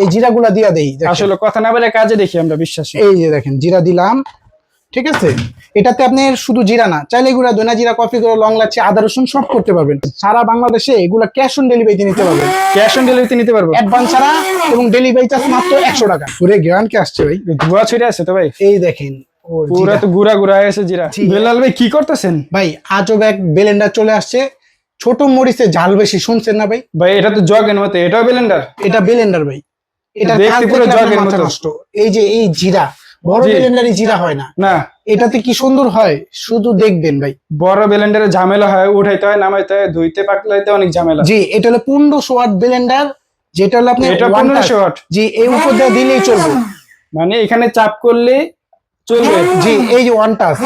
এই জিরাগুলা দিয়া দেই। আসলে কথা না বলে কাজে দেখি আমরা বিশ্বাসী। এই যে দেখেন জিরা দিলাম, ঠিক আছে। এটাতে আপনি শুধু জিরা না, চাইলে এগুলা ধনা জিরা, কফি গুঁড়ো, লং লাচি, আদা রসুন সব করতে পারবেন। সারা বাংলাদেশে এগুলা ক্যাশ অন ডেলিভারিতে নিতে পারবেন। ক্যাশ অন ডেলিভারিতে নিতে পারবো, অ্যাডভান্স ছাড়া, এবং ডেলিভারি চার্জ মাত্র 100 টাকা। পুরো গ্রান কে আসছে ভাই, ধোয়া ছড়ে আছে তো ভাই। এই দেখেন পুরো তো গুড়া গুড়া হয়ে আছে জিরা। বেলাল ভাই কি করতেছেন? ভাই আজব এক ব্লেন্ডার চলে আসছে, ছোট মরিচে ঝাল বেশি, শুনছেন না ভাই? ভাই এটা তো জগের মতো, এটাও ব্লেন্ডার? এটা ব্লেন্ডার ভাই, এটা দেখতে পুরো জগের মতো। নষ্ট। এই যে এই জিরা, বড় ব্লেন্ডারে জিরা হয় না, না এটাতে কি সুন্দর হয়, শুধু দেখবেন ভাই। বড় ব্লেন্ডারে ঝামেলা হয়, উঠাইতে হয়, নামাইতে হয়, ধুইতে পাকলাইতে অনেক ঝামেলা। জি, এটা হলো 1500 ওয়াট ব্লেন্ডার, যেটা হলো আপনি এটা 1500 ওয়াট। জি, এই উপর দিয়ে দিলেই চলবে, মানে এখানে চাপ করলে চলবে। জি, এই যে ওয়ান টাচ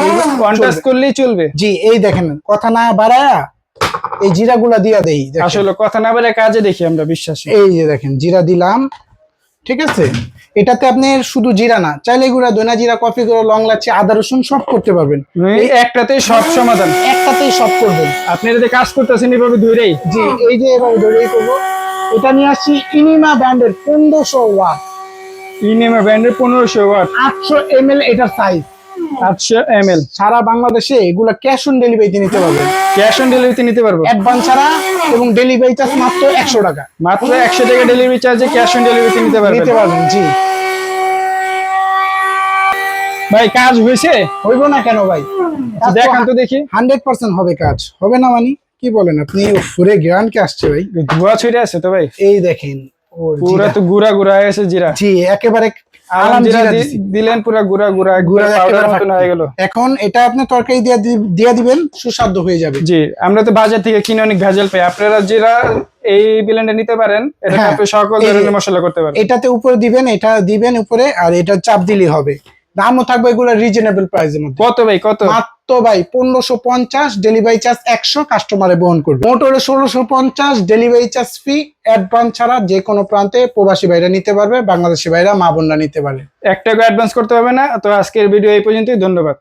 করলেই চলবে। জি, এই দেখেন কথা না বাড়ায়া এই জিরাগুলা দিয়া দেই। আসলে কথা না বলে কাজে দেখি আমরা বিশ্বাসী। এই যে দেখেন জিরা দিলাম, ঠিক আছে। এটাতে আপনি শুধু জিরা না, চাইলে এগুলা ধনা জিরা, কফি গুঁড়ো, লং লাচি, আদা রসুন সব করতে পারবেন। এই একটাতেই সব সমাধান, একটাতেই সব করবেন। আপনি যদি কাজ করতেছেন এভাবে ধরেই। জি, এই যে এভাবে ধরেই করবো। এটা নিয়ে আসছি ইনিমা ব্র্যান্ডের 1500 ওয়াট, ইনিমা ব্র্যান্ডের 1500 ওয়াট, 800 ml এটার সাইজ। 800 ml। সারা বাংলাদেশে এগুলা ক্যাশ অন ডেলিভারিতে নিতে পারবেন। ক্যাশ অন ডেলিভারিতে নিতে পারবো, অ্যাডভান্স ছাড়া, এবং ডেলিভারি চার্জ মাত্র 100 টাকা। মাত্র 100 টাকা ডেলিভারি চার্জে ক্যাশ অন ডেলিভারিতে নিতে পারবেন। জি ভাই কাজ হয়েছে? হইব না কেন ভাই, দেখান তো দেখি। 100% হবে কাজ, হবে না মানে কি বলেন আপনি? পুরো গ্রান কে আসছে ভাই, ধোয়া ছড়ে আছে তো ভাই। এই দেখেন পুরো তো গুড়া গুড়া হয়ে আছে জিরা। জি, একেবারে আলাম জিরা দিলেন, পুরো গুড়া গুড়া গুড়া পাউডার মতন হয়ে গেল। এখন এটা আপনি তরকারি দিয়ে দিবেন, সুস্বাদু হয়ে যাবে। জি, আমরা তো বাজার থেকে কিনে অনেক ভেজাল পাই, আপনারা জিরা এই ব্লেন্ডার নিতে পারেন। এটা আপনি সকল ধরনের মশলা করতে পারেন। এটাতে উপরে দিবেন, এটা দিবেন উপরে, আর এটা চাপ দিলেই হবে। দামও থাকবে এগুলো রিজনেবল প্রাইসের মধ্যে। কত ভাই, কত? মাত্র ভাই 1550, ডেলিভারি চার্জ 100, কাস্টমারে বহন করবে। মোট হলো 1650, ডেলিভারি চার্জ ফ্রি, অ্যাডভান্স ছাড়া। যে কোনো প্রান্তে প্রবাসী ভাইরা নিতে পারবে, বাংলাদেশি ভাইরা, মা বোনরা নিতে পারে। 1 টাকা অ্যাডভান্স করতে হবে না। তো আজকের ভিডিও এই পর্যন্তই, ধন্যবাদ।